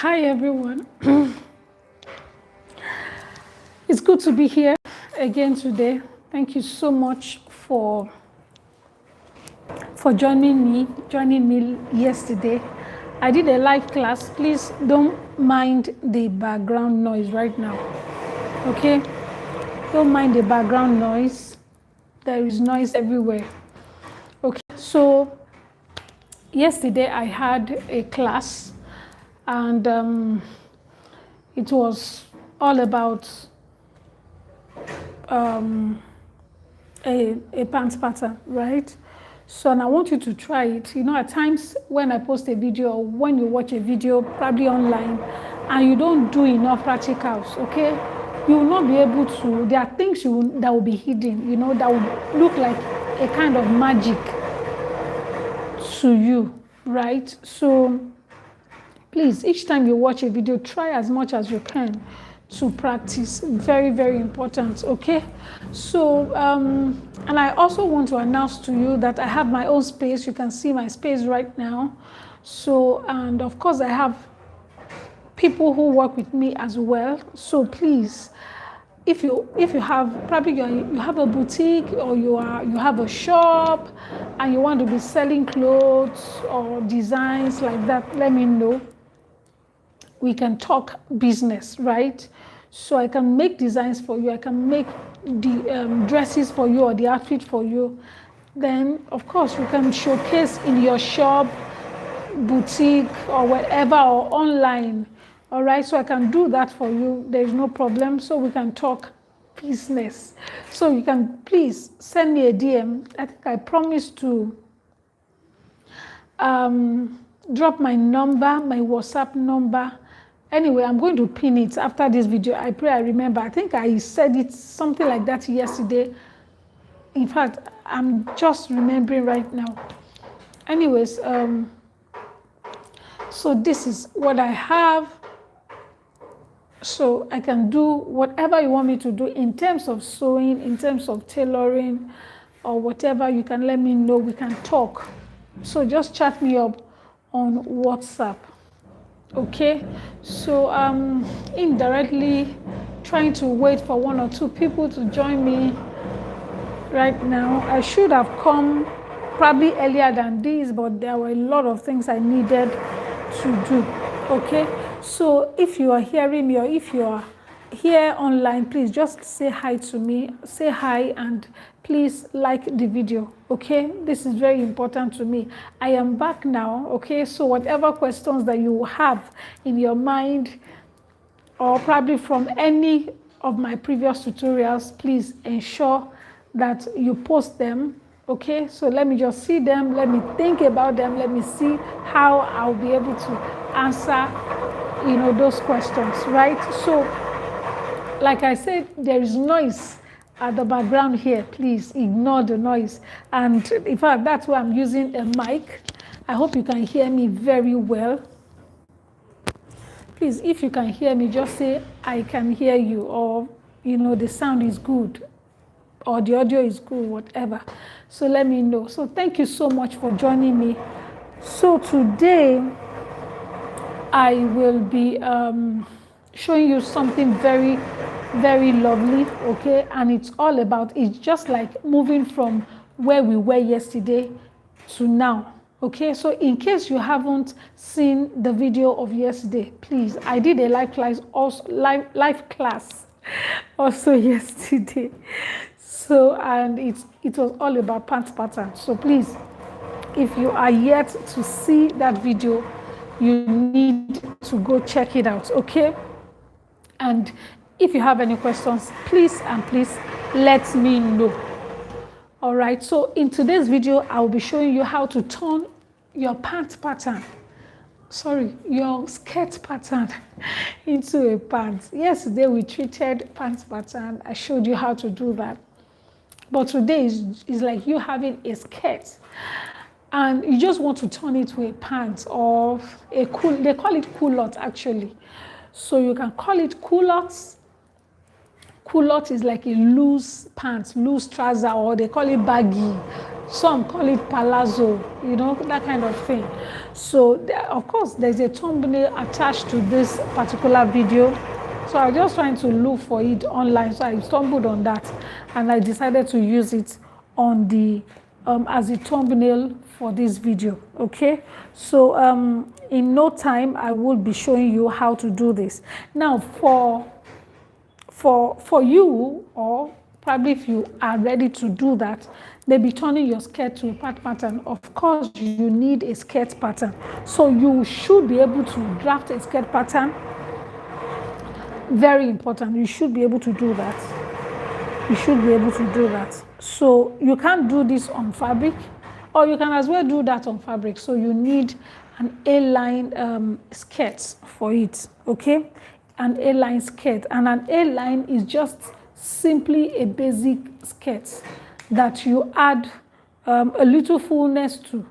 Hi everyone. It's good to be here again today. Thank you so much for joining me yesterday. I did a live class. Please don't mind the background noise right now. Okay? Don't mind the background noise. There is noise everywhere. Okay. So yesterday I had a class and it was all about a pants pattern, right? So, and I want you to try it. You know, at times when I post a video or when you watch a video, probably online, and you don't do enough practicals, okay? You will not be able to, there are things that will be hidden, you know, that will look like a kind of magic to you, right? So, please, each time you watch a video, try as much as you can to practice. Very, very important, okay? So, and I also want to announce to you that I have my own space. You can see my space right now. So, and of course, I have people who work with me as well. So please, if you have, probably you have a boutique or you have a shop and you want to be selling clothes or designs like that, let me know. We can talk business, right? So I can make designs for you. I can make the dresses for you or the outfit for you. Then, of course, you can showcase in your shop, boutique, or wherever, or online. All right, so I can do that for you. There's no problem. So we can talk business. So you can please send me a DM. I think I promised to drop my number, my WhatsApp number. Anyway, I'm going to pin it after this video. I pray I remember. I think I said it something like that yesterday. In fact, I'm just remembering right now. Anyways, so this is what I have. So I can do whatever you want me to do in terms of sewing, in terms of tailoring, or whatever. You can let me know. We can talk. So just chat me up on WhatsApp. Okay, so I'm indirectly trying to wait for one or two people to join me right now. I should have come probably earlier than this, but there were a lot of things I needed to do. Okay, so if you are hearing me or if you are here online, please just say hi to me, say hi, and please like the video, okay? This is very important to me. I am back now, okay? So whatever questions that you have in your mind or probably from any of my previous tutorials, please ensure that you post them, okay? So let me just see them, let me think about them, let me see how I'll be able to answer, you know, those questions, right? So, like I said, there is noise at the background here. Please ignore the noise. And in fact, that's why I'm using a mic. I hope you can hear me very well. Please, if you can hear me, just say, I can hear you, or, you know, the sound is good, or the audio is good, whatever. So let me know. So thank you so much for joining me. So today, I will be showing you something very, very lovely, okay? And it's all about, it's just like moving from where we were yesterday to now, okay? So in case you haven't seen the video of yesterday, please, I did a live class also yesterday. So, and it was all about pants pattern. So please, if you are yet to see that video, you need to go check it out, okay? And if you have any questions, please let me know. All right, so in today's video, I will be showing you how to turn your pant pattern, your skirt pattern into a pant. Yesterday, we treated pants pattern. I showed you how to do that. But today is like you having a skirt and you just want to turn it to a pant or they call it culottes actually. So you can call it culottes, Culotte is like a loose pants, loose trouser, or they call it baggy. Some call it palazzo, you know, that kind of thing. So, of course, there's a thumbnail attached to this particular video. So I was just trying to look for it online. So I stumbled on that, and I decided to use it on the as a thumbnail for this video. Okay, so in no time I will be showing you how to do this. Now for you, or probably if you are ready to do that, maybe turning your skirt to a part pattern. Of course, you need a skirt pattern. So you should be able to draft a skirt pattern. Very important. You should be able to do that. You should be able to do that. So you can't do this on fabric, or you can as well do that on fabric. So you need an A-line skirt for it, okay? An A-line skirt. And an A-line is just simply a basic skirt that you add a little fullness to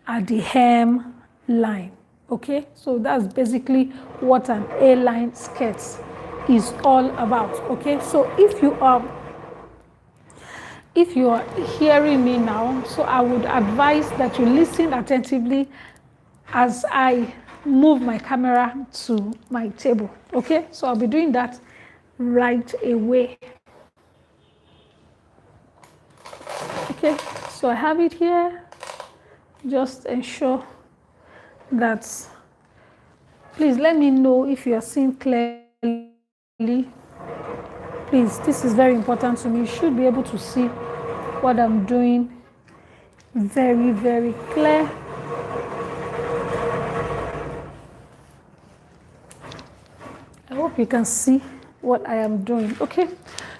at the hem line, okay? So that's basically what an A-line skirt is all about, okay? So if you are hearing me now, so I would advise that you listen attentively as I move my camera to my table, okay? So I'll be doing that right away. Okay, so I have it here. Just ensure that, please let me know if you are seeing clearly. Please, this is very important to me. You should be able to see what I'm doing very, very clear. I hope you can see what I am doing. Okay,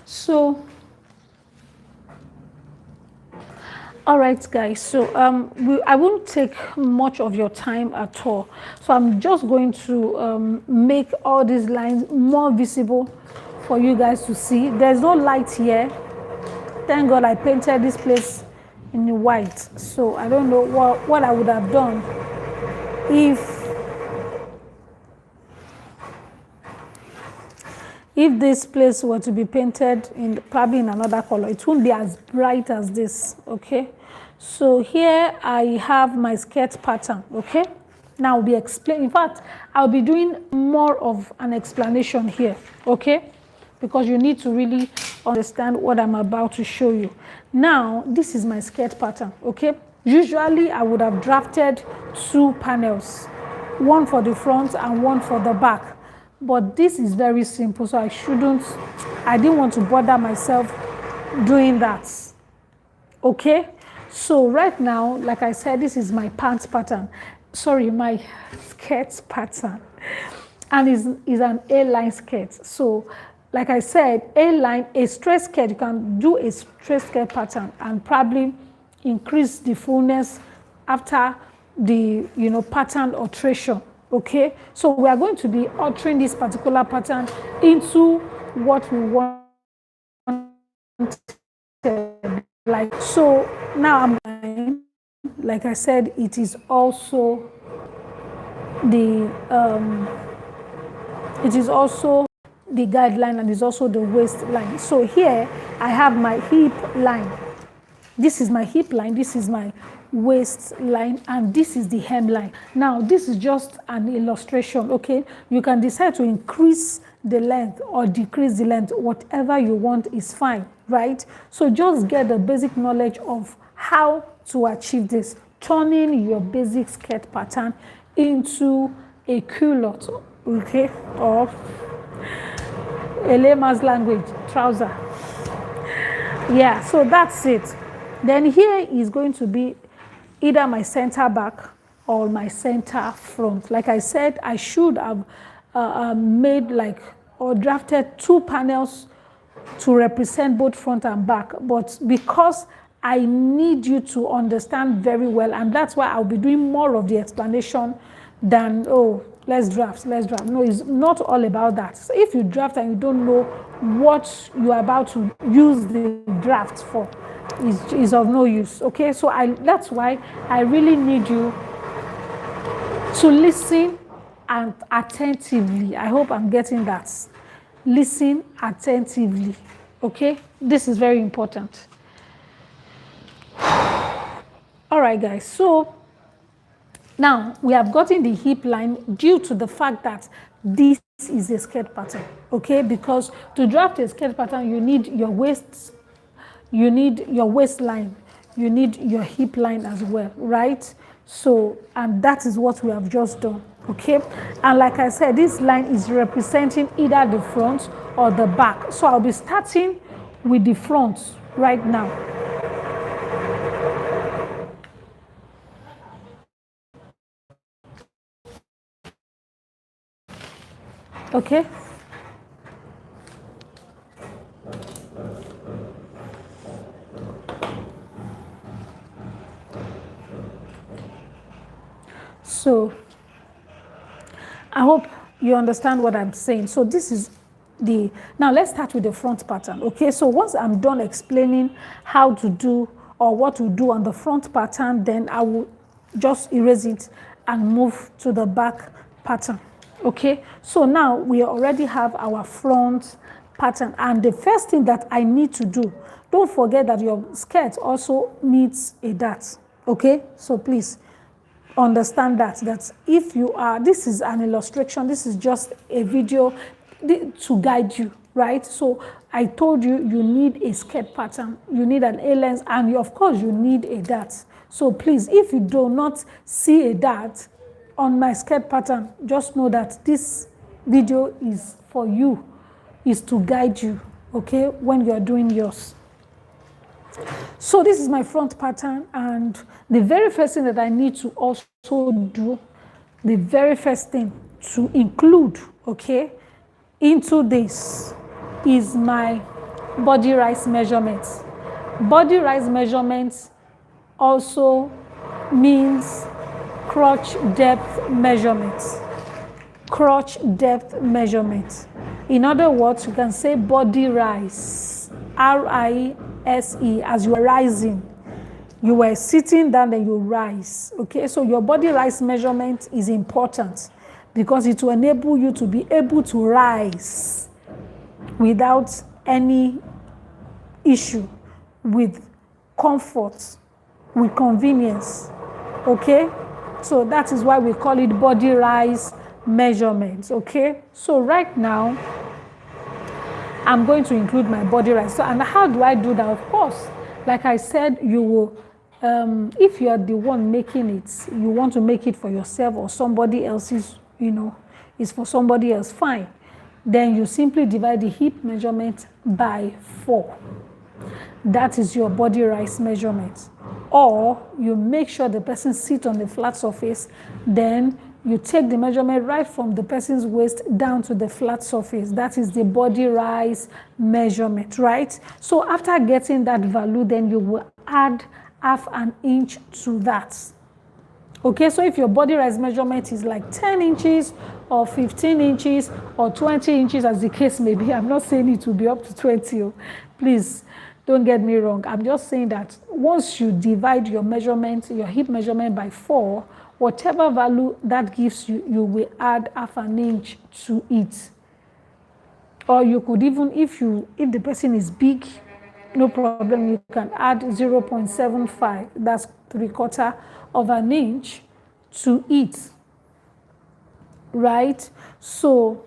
so all right, guys, so I won't take much of your time at all. So I'm just going to make all these lines more visible for you guys to see. There's no light here. Thank God I painted this place in white. So I don't know what I would have done if this place were to be painted in probably in another color. It won't be as bright as this, okay? So here I have my skirt pattern, okay? Now I'll be explaining. In fact, I'll be doing more of an explanation here, okay? Because you need to really understand what I'm about to show you. Now, this is my skirt pattern, okay? Usually, I would have drafted 2 panels, one for the front and one for the back. But this is very simple, so I didn't want to bother myself doing that, okay? So right now, like I said, this is my pants pattern. Sorry, my skirt pattern. And is an A-line skirt. So, like I said, A-line, a straight skirt, you can do a straight skirt pattern and probably increase the fullness after the, pattern alteration, okay? So we are going to be altering this particular pattern into what we want. Like, so now I'm going, like I said, it is also the guideline, and is also the waistline. So here I have my hip line. This is my hip line, this is my waistline, and this is the hemline. Now this is just an illustration, okay? You can decide to increase the length or decrease the length. Whatever you want is fine, right? So just get the basic knowledge of how to achieve this, turning your basic skirt pattern into a culotte, okay? Or a layman's language, trouser. Yeah, so that's it. Then here is going to be either my center back or my center front. Like I said, I should have made or drafted 2 panels to represent both front and back. But because I need you to understand very well, and that's why I'll be doing more of the explanation than, let's draft. No, it's not all about that. So if you draft and you don't know what you're about to use the draft for, is of no use, okay? So that's why I really need you to listen and attentively. I hope I'm getting that. listen attentively. Okay, this is very important. All right, guys, so now we have gotten the hip line due to the fact that this is a skirt pattern, okay? Because to draft a skirt pattern, you need your waist, you need your waistline, you need your hip line as well, right? So, and that is what we have just done, okay? And like I said, this line is representing either the front or the back. So I'll be starting with the front right now. Okay? So I hope you understand what I'm saying. So this is the, now let's start with the front pattern, okay? So once I'm done explaining how to do or what to do on the front pattern, then I will just erase it and move to the back pattern, okay? So now we already have our front pattern, and the first thing that I need to do, don't forget that your skirt also needs a dart, okay? So please understand that if you are, this is an illustration, this is just a video to guide you, right? So I told you, you need a skirt pattern, you need an A-lens, and of course you need a dart. So please, if you do not see a dart on my skirt pattern, just know that this video is for you, is to guide you, okay, when you are doing yours. So this is my front pattern, and the very first thing that I need to also do, the very first thing to include, okay, into this is my body rise measurements. Body rise measurements also means crotch depth measurements. Crotch depth measurements. In other words, you can say body rise, R-I-S-E, as you are rising. You were sitting down, then you rise, okay? So your body rise measurement is important because it will enable you to be able to rise without any issue, with comfort, with convenience, okay? So that is why we call it body rise measurements, okay? So right now, I'm going to include my body rise. So, and how do I do that? Of course, like I said, you will, if you are the one making it, you want to make it for yourself or somebody else's, you know, it's for somebody else, fine. Then you simply divide the hip measurement by 4. That is your body rise measurement. Or you make sure the person sits on the flat surface, then you take the measurement right from the person's waist down to the flat surface. That is the body rise measurement, right? So after getting that value, then you will add ½ an inch to that. Okay, so if your body rise measurement is like 10 inches or 15 inches or 20 inches, as the case may be, I'm not saying it will be up to 20. Please don't get me wrong. I'm just saying that once you divide your measurement, your hip measurement by 4, whatever value that gives you, you will add ½ an inch to it. Or you could even, if the person is big, no problem, you can add 0.75, that's 3/4 of an inch to it, right? So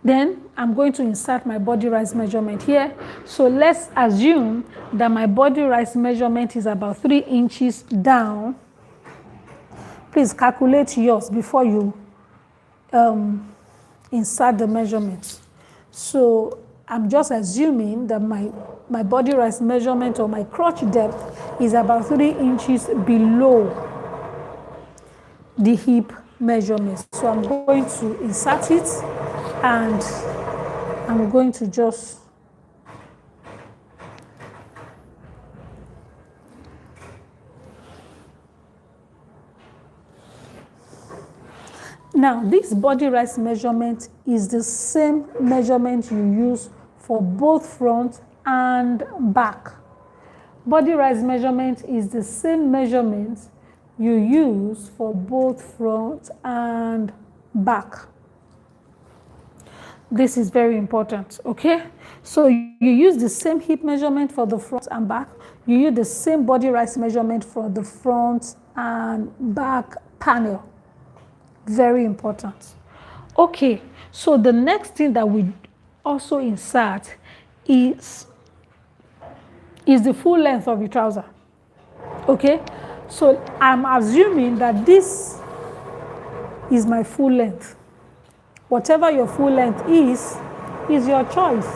then I'm going to insert my body rise measurement here. So let's assume that my body rise measurement is about 3 inches down. Please calculate yours before you insert the measurement. So I'm just assuming that my body rise measurement or my crotch depth is about 3 inches below the hip measurement. So I'm going to insert it, and I'm going to just now, this body rise measurement is the same measurement you use for both front and back. Body rise measurement is the same measurement you use for both front and back. This is very important, okay? So you use the same hip measurement for the front and back. You use the same body rise measurement for the front and back panel. Very important. Okay, so the next thing that we also insert is the full length of the trouser. Okay, so I'm assuming that this is my full length. Whatever your full length is your choice.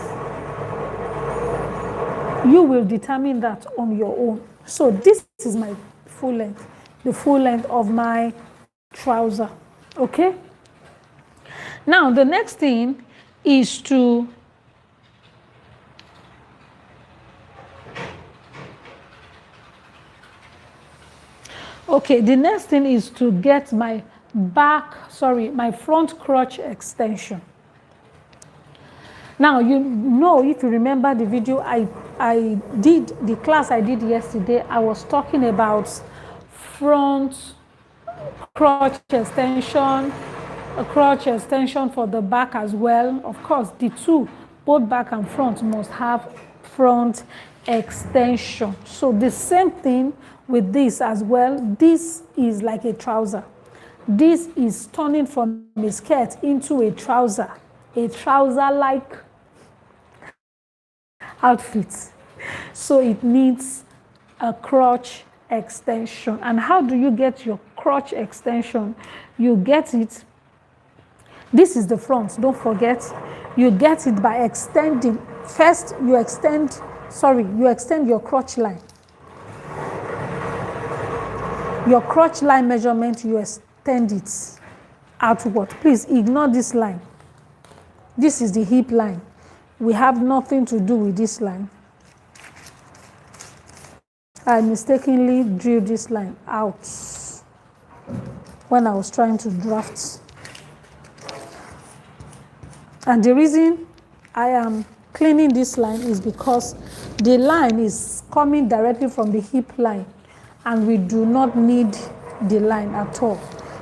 You will determine that on your own. So this is my full length, the full length of my trouser. Okay? Now the next thing is to get my my front crotch extension. Now, you know, if you remember the video the class I did yesterday, I was talking about front crotch extension, a crotch extension for the back as well. Of course, the two, both back and front, must have front extension. So the same thing with this as well. This is like a trouser. This is turning from a skirt into a trouser-like outfit. So it needs a crotch extension. And how do you get your crotch extension? You get it, this is the front, don't forget. You get it by extending. First, you extend your crotch line. Your crotch line measurement, you extend it outward. Please ignore this line. This is the hip line. We have nothing to do with this line. I mistakenly drew this line out when I was trying to draft. And the reason I am cleaning this line is because the line is coming directly from the hip line, and we do not need the line at all.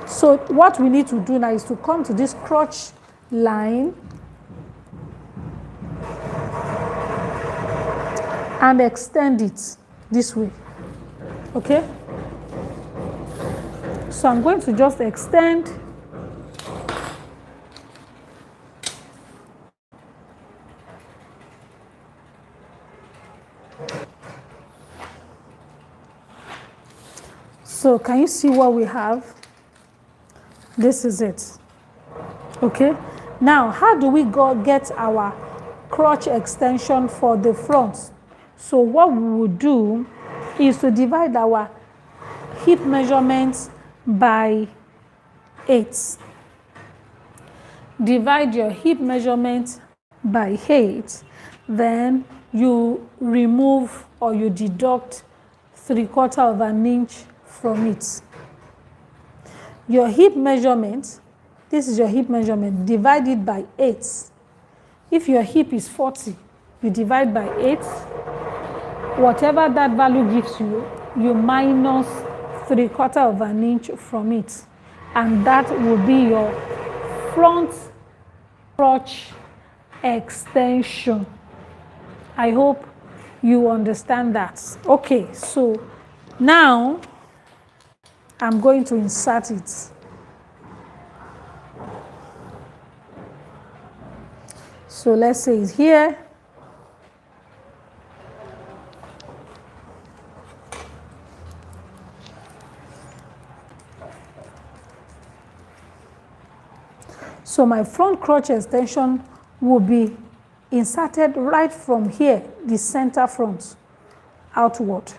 So what we need to do now is to come to this crotch line and extend it this way, okay? So I'm going to just extend. So can you see what we have? This is it, okay? Now, how do we get our crotch extension for the front? So what we will do is to divide our hip measurements by 8. Divide your hip measurement by 8, then you remove or you deduct 3/4 of an inch from it. Your hip measurement, this is your hip measurement, divide it by 8. If your hip is 40, you divide by 8. Whatever that value gives you, you minus 3/4 of an inch from it. And that will be your front crotch extension. I hope you understand that. Okay, so now I'm going to insert it. So let's say it's here. So my front crotch extension will be inserted right from here, the center front, outward.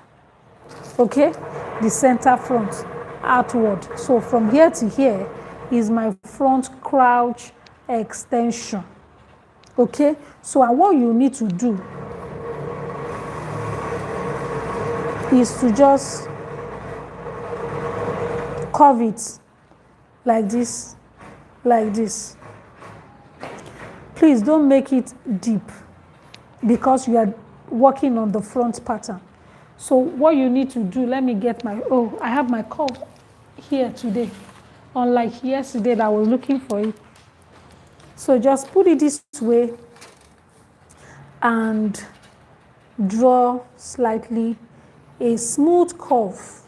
Okay? The center front, outward. So from here to here is my front crotch extension. Okay? So what you need to do is to just curve it like this. Like this. Please don't make it deep because you are working on the front pattern. So what you need to do, let me get my, I have my cup here today. Unlike yesterday that I was looking for it. So just put it this way and draw slightly a smooth curve.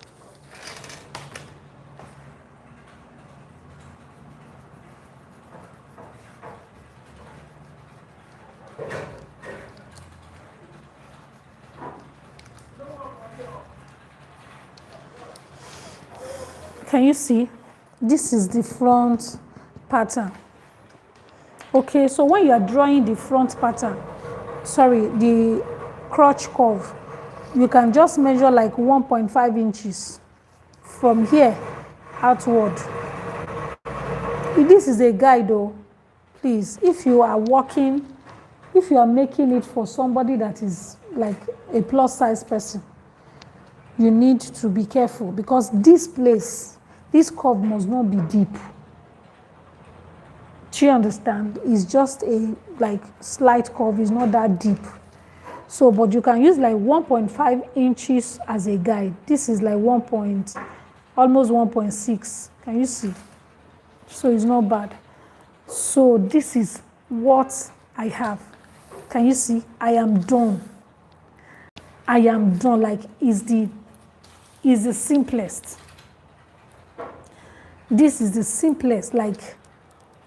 Can you see? This is the front pattern. Okay, so when you are drawing the front pattern, sorry, the crotch curve, you can just measure like 1.5 inches from here outward. This is a guide though. Please, if you are working, if you are making it for somebody that is like a plus size person, you need to be careful because this place, this curve must not be deep. Do you understand? It's just a like slight curve, it's not that deep. So, but you can use like 1.5 inches as a guide. This is like almost 1.6. Can you see? So it's not bad. So this is what I have. Can you see? I am done. I am done. Like is the simplest. This is the simplest. Like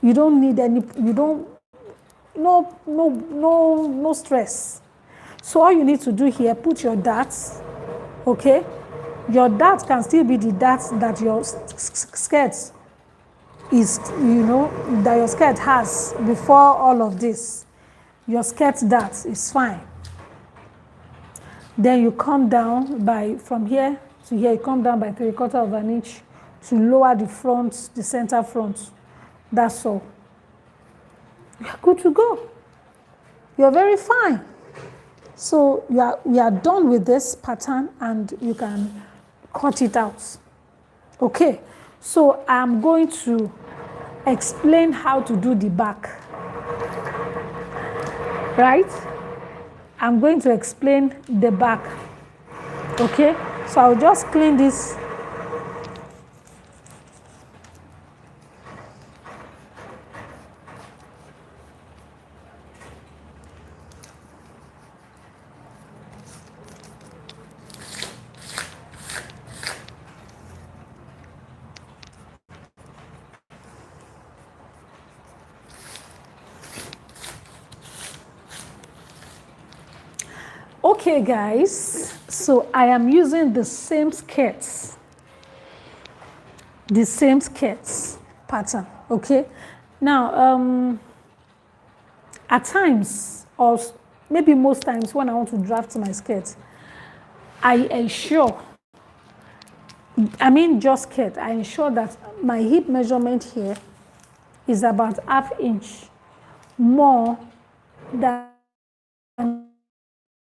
you don't need any. You don't. No stress. So all you need to do here, put your darts. Okay, your dart can still be the darts that your skirt is, that your skirt has before all of this. Your skirt dart is fine. Then you come down from here to here, you come down by 3/4 of an inch to lower the front, the center front. That's all. You're good to go. You're very fine. So we are done with this pattern and you can cut it out. Okay, so I'm going to explain how to do the back. Right? I'm going to explain the back. Okay, so I'll just clean this. Okay guys, so I am using the same skirts pattern. Okay, now at times, or maybe most times when I want to draft my skirt, I ensure that my hip measurement here is about ½ inch more than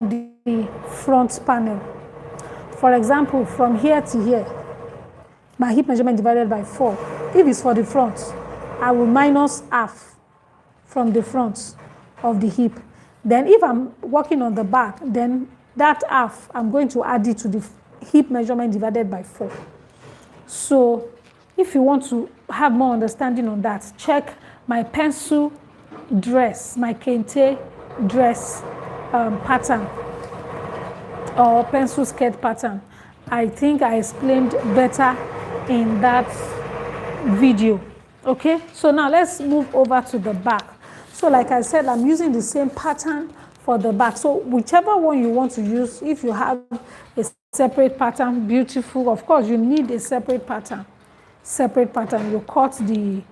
the front panel. For example, from here to here, my hip measurement divided by 4. If it's for the front, I will minus half from the front of the hip. Then if I'm working on the back, then that half, I'm going to add it to the hip measurement divided by 4. So if you want to have more understanding on that, check my pencil dress, my kente dress pattern or pencil skirt pattern. I think I explained better in that video. Okay, so now let's move over to the back. So like I said, I'm using the same pattern for the back. So whichever one you want to use, if you have a separate pattern, beautiful. Of course, you need a separate pattern. You cut the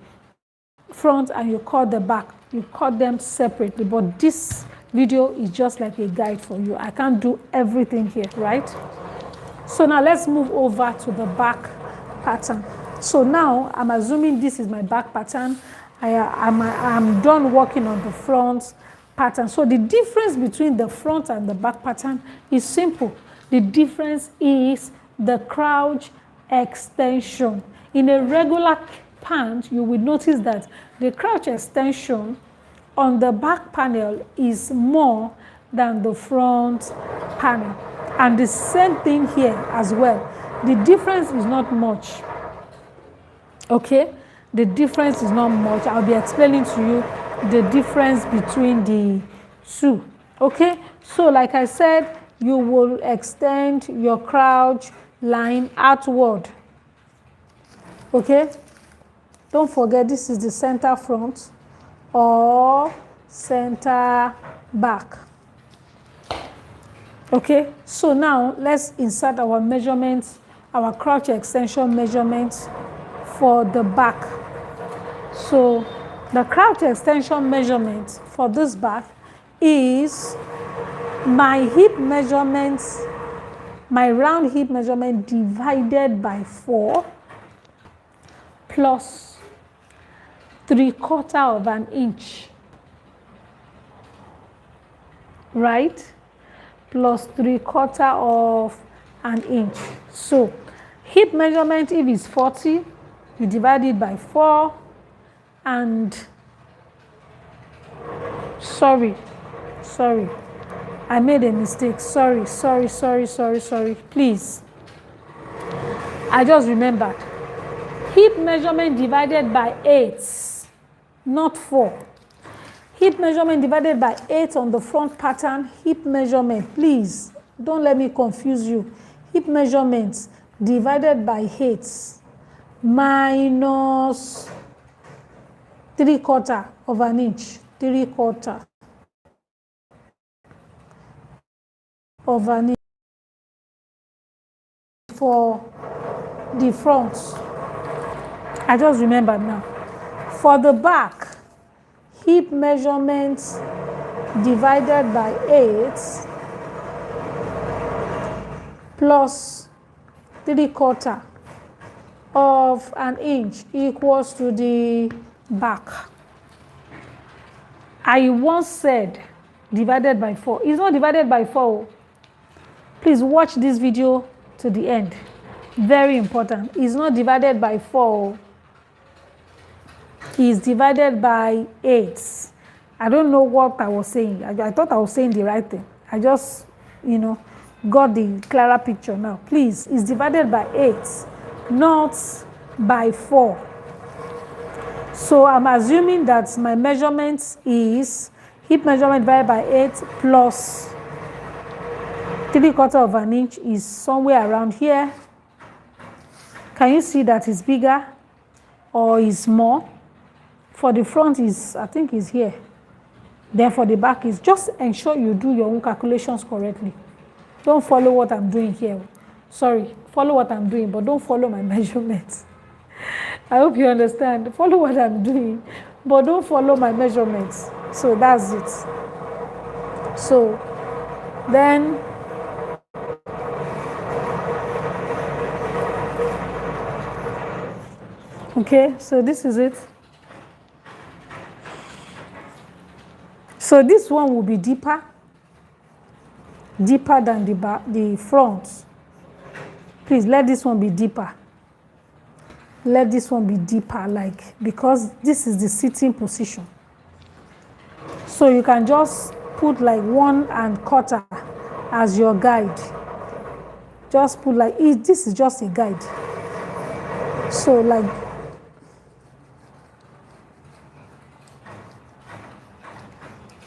front and you cut the back. You cut them separately, but this video is just like a guide for you. I can't do everything here, right? So now let's move over to the back pattern. So now I'm assuming this is my back pattern. I'm done working on the front pattern. So the difference between the front and the back pattern is simple. The difference is the crouch extension. In a regular pant, you will notice that the crouch extension on the back panel is more than the front panel. And the same thing here as well. The difference is not much. Okay? The difference is not much. I'll be explaining to you the difference between the two. Okay, so like I said, you will extend your crouch line outward. Okay, don't forget this is the center front or center back. Okay, so now let's insert our measurements, our crouch extension measurements for the back. So the crouch extension measurement for this back is my hip measurements, my round hip measurement divided by 4 plus 3/4 of an inch, right? Plus 3/4 of an inch. So hip measurement, if it's 40, you divide it by 4 and sorry, I made a mistake. Sorry. Please. I just remembered. Hip measurement divided by 8, not 4. Hip measurement divided by 8 on the front pattern. Hip measurement, please, don't let me confuse you. Hip measurement divided by 8 minus 3/4 of an inch. 3/4 of an inch for the front. I just remembered now. For the back, hip measurement divided by 8 plus 3/4 of an inch equals to the back. I once said divided by 4. It's not divided by 4. Please watch this video to the end. Very important. It's not divided by 4. It's divided by 8. I don't know what I was saying. I thought I was saying the right thing. I just, got the clearer picture now. Please, it's divided by 8, not by 4. So I'm assuming that my measurement is hip measurement divided by 8 plus 3/4 of an inch is somewhere around here. Can you see that it's bigger or is more? For the front is, I think, is here. Then for the back is, just ensure you do your own calculations correctly. Don't follow what I'm doing here. Sorry, follow what I'm doing, but don't follow my measurements. I hope you understand. Follow what I'm doing, but don't follow my measurements. So that's it. So then okay, so this is it. So this one will be deeper than the front. Please let this one be deeper. Let this one be deeper, because this is the sitting position. So you can just put like 1¼ as your guide. Just put like, this is just a guide. So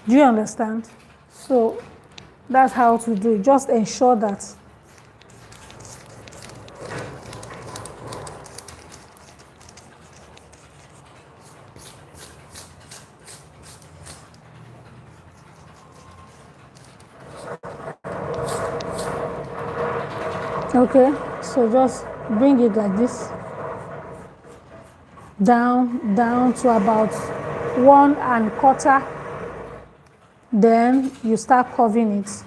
do you understand? So that's how to do it. Just ensure that okay, so just bring it like this down to about 1¼ Then you start curving it.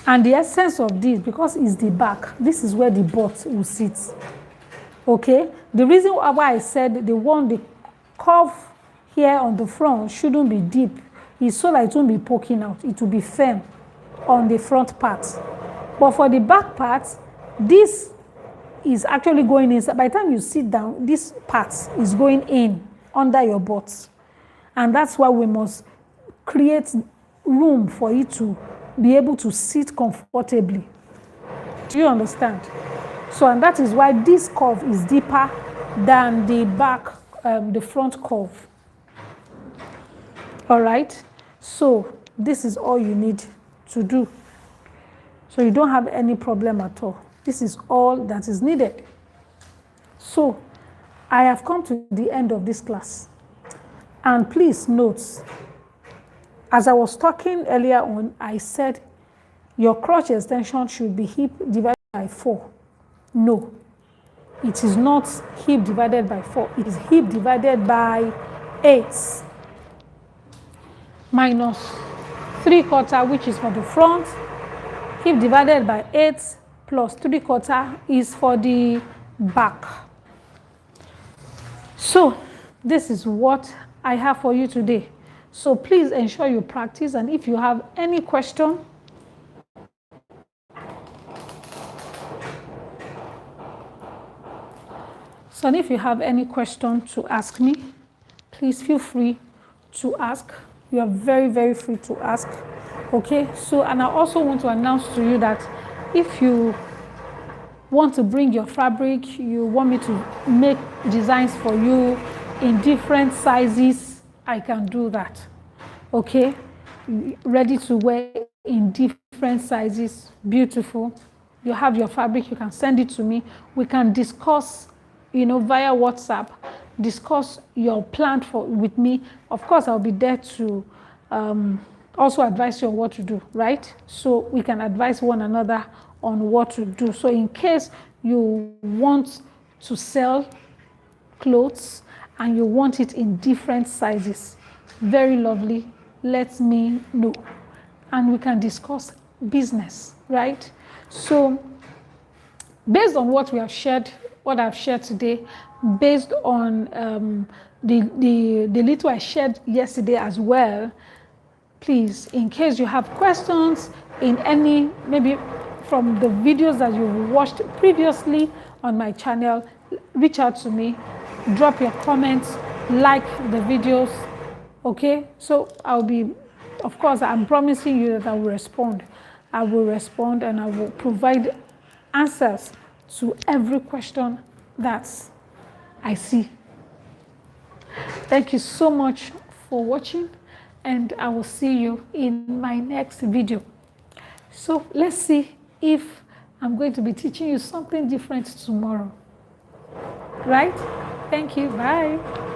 And the essence of this, because it's the back, this is where the butt will sit. Okay? The reason why I said the curve here on the front shouldn't be deep is so that it won't be poking out. It will be firm on the front part. But for the back part, this is actually going inside. By the time you sit down, this part is going in under your butt. And that's why we must create room for it to be able to sit comfortably. Do you understand? So, and that is why this curve is deeper than the back, the front curve. All right, so this is all you need to do. So you don't have any problem at all. This is all that is needed. So I have come to the end of this class. And please note, as I was talking earlier on, I said your crotch extension should be hip divided by 4. No, it is not hip divided by 4. It is hip divided by 8 minus 3/4, which is for the front. Hip divided by 8 plus 3/4 is for the back. So this is what I have for you today. So please ensure you practice, and if you have any question, to ask me, please feel free to ask. You are very, very free to ask. Okay, so, and I also want to announce to you that if you want to bring your fabric, you want me to make designs for you in different sizes, I can do that. Okay, ready to wear in different sizes, beautiful. You have your fabric, you can send it to me. We can discuss, via WhatsApp, discuss your plan with me. Of course, I'll be there to also advise you on what to do, right? So we can advise one another on what to do. So in case you want to sell clothes and you want it in different sizes, very lovely, let me know. And we can discuss business, right? So based on what we have shared, what I've shared today, based on the little I shared yesterday as well, please, in case you have questions in any, maybe from the videos that you've watched previously on my channel, reach out to me, drop your comments, like the videos, okay? So I'll be, of course, I'm promising you that I will respond. I will respond and I will provide answers to every question that I see. Thank you so much for watching, and I will see you in my next video. So let's see if I'm going to be teaching you something different tomorrow. Right? Thank you. Bye.